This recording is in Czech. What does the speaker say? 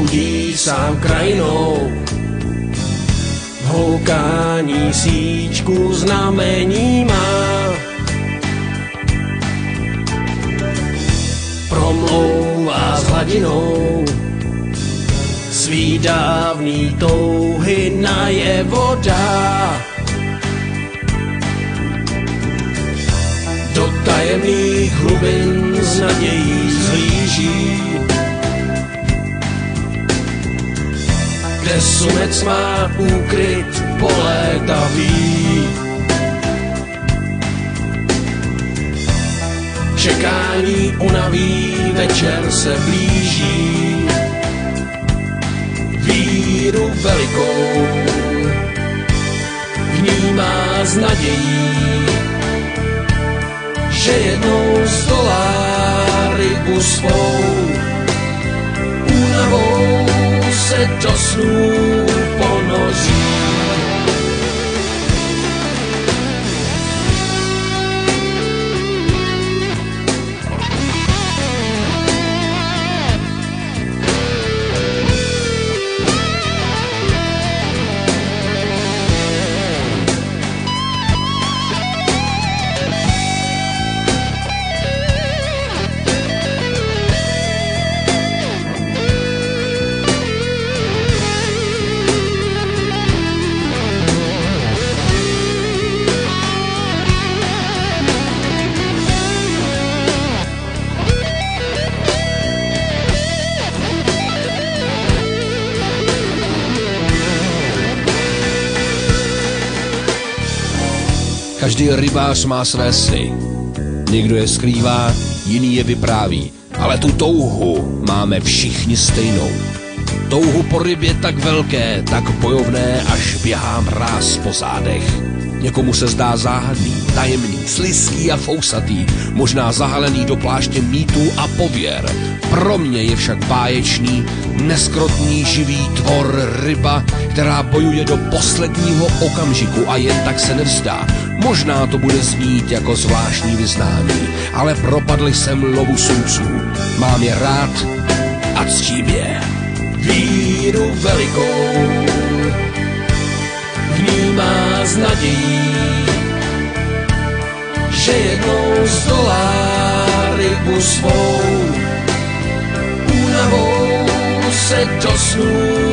bloudí sám krajinou. V houkání síčku znamení má, promlouvá s hladinou svý dávný touhy najevo dá. Do tajemných hlubin s nadějí zhlíží, kde slunec má úkryt po léta ví. Čekání unaví, večer se blíží, víru velikou vnímá s nadějí, že jednou zdolá rybu svou. Únavou se do snů ponoří. Každý rybář má své sny. Někdo je skrývá, jiný je vypráví. Ale tu touhu máme všichni stejnou. Touhu po rybě tak velké, tak bojovné, až běhá mráz po zádech. Někomu se zdá záhadný, tajemný, slizký a fousatý, možná zahalený do pláště mýtů a pověr. Pro mě je však báječný, neskrotný živý tvor ryba, která bojuje do posledního okamžiku a jen tak se nevzdá. Možná to bude znít jako zvláštní vyznání, ale propadl jsem lovu sumců. Mám je rád a ctím je. Víru velikou vnímá s nadějí, že jednou zdolá rybu svou. Únavou se do snů